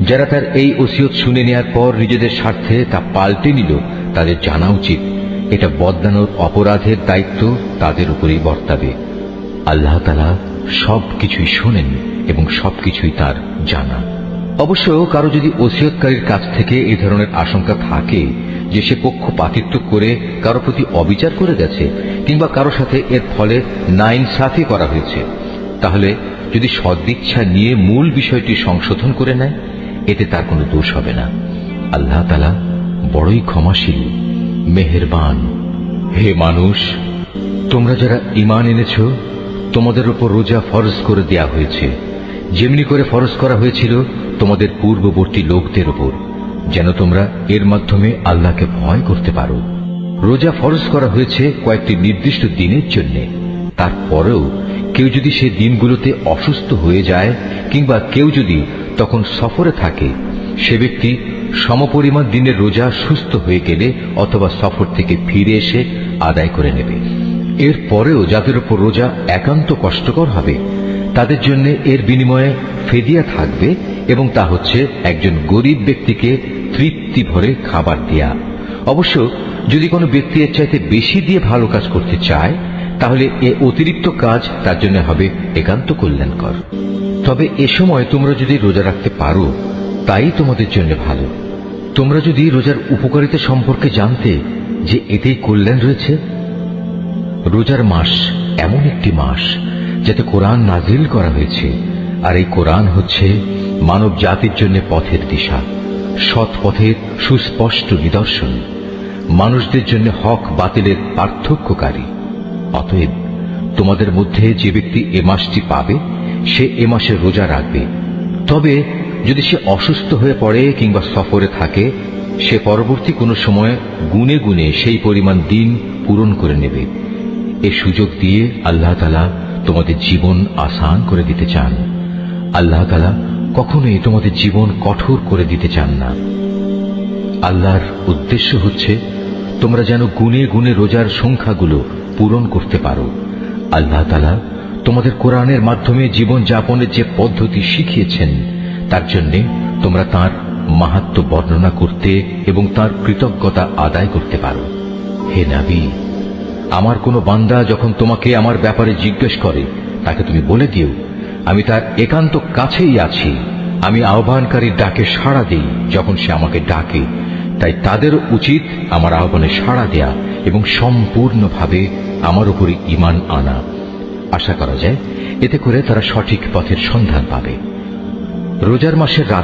যারা তার এই ওসিয়ত শুনে নেওয়ার পর নিজেদের স্বার্থে তা পাল্টে নিল, তাদের জানা উচিত এটা বদলানোর অপরাধের দায়িত্ব তাদের উপরেই বর্তাবে। আল্লাহ তাআলা সবকিছুই শোনেন এবং সবকিছুই তার জানা। অবশ্য কারো যদি ওসিয়তকারীর কাছ থেকে এই ধরনের আশঙ্কা থাকে যে সে পক্ষপাতিত্ব করে কারো প্রতি অবিচার করে গেছে কিংবা কারো সাথে এর ফলে নাইনসাফি করা হয়েছে, তাহলে যদি সদিচ্ছা নিয়ে মূল বিষয়টি সংশোধন করে নেয়, এতে তার কোনো দোষ হবে না। আল্লাহ তাআলা বড়ই ক্ষমাশীল, মেহেরবান। হে মানুষ, তোমরা যারা ঈমান এনেছ, তোমাদের উপর রোজা ফরজ করে দেয়া হয়েছে, যেমনি করে ফরজ করা হয়েছিল তোমাদের পূর্ববর্তী লোকদের উপর, যেন তোমরা এর মাধ্যমে আল্লাহকে ভয় করতে পারো। রোজা ফরজ করা হয়েছে কয়েকটি নির্দিষ্ট দিনের জন্য। তারপরেও কেউ যদি সে দিনগুলোতে অসুস্থ হয়ে যায় কিংবা কেউ যদি তখন সফরে থাকে, সে ব্যক্তি সমপরিমাণ দিনের রোজা সুস্থ হয়ে গেলে অথবা সফর থেকে ফিরে এসে আদায় করে নেবে। এর পরেও যাদের উপর রোজা একান্ত কষ্টকর হবে, তাদের জন্য এর বিনিময়ে ফিদিয়া থাকবে, এবং তা হচ্ছে একজন গরিব ব্যক্তিকে তৃপ্তি ভরে খাবার দেয়া। অবশ্য যদি কোনো ব্যক্তি এর চাইতে বেশি দিয়ে ভালো কাজ করতে চায়, তাহলে এ অতিরিক্ত কাজ তার জন্য হবে একান্ত কল্যাণকর। তবে এ সময় তোমরা যদি রোজা রাখতে পারো, তাই তোমাদের জন্য ভালো। তোমরা যদি রোজার উপকারিতা সম্পর্কে জানতে যে এতেই কল্যাণ রয়েছে। রোজার মাস এমন একটি মাস যাতে কোরআন নাজিল করা হয়েছে, আর এই কোরআন হচ্ছে মানব জাতির জন্য পথের দিশা, সৎ পথের সুস্পষ্ট নিদর্শন, মানুষদের জন্য হক বাতিলের পার্থক্যকারী। অতএব তোমাদের মধ্যে যে ব্যক্তি এ মাসটি পাবে, সে এ মাসে রোজা রাখবে। তবে যদি সে অসুস্থ হয়ে পড়ে কিংবা সফরে থাকে, সে পরবর্তী কোনো সময় গুনে গুনে সেই পরিমাণ দিন পূরণ করে নেবে। এ সুযোগ দিয়ে আল্লাহ তাআলা তোমাদের জীবন আসান করে দিতে চান। আল্লাহ তাআলা কখনোই তোমাদের জীবন কঠোর করে দিতে চান না। আল্লাহর উদ্দেশ্য হচ্ছে তোমরা যেন গুনে গুনে রোজার সংখ্যাগুলো পূরণ করতে পারো। আল্লাহ তাআলা তোমাদের কোরআনের মাধ্যমে জীবন যাপনের যে পদ্ধতি শিখিয়েছেন, তার জন্য তোমরা তার মাহাত্ম্য বর্ণনা করতে এবং তার কৃতজ্ঞতা আদায় করতে পারো। হে নবী, আমার কোন বান্দা যখন তোমাকে আমার ব্যাপারে জিজ্ঞেস করে, তাকে তুমি বলে দিও, আমি তার একান্ত কাছেই আছি। আমি আহ্বানকারীর ডাকে সাড়া দিই যখন সে আমাকে ডাকে। তাই তাদের উচিত আমার আহ্বানে সাড়া দেয়া এবং সম্পূর্ণভাবে আমার উপরে ঈমান আনা। আশা করা যায় এতে করে তারা সঠিক পথের সন্ধান পাবে। রোজার মাসের রাতে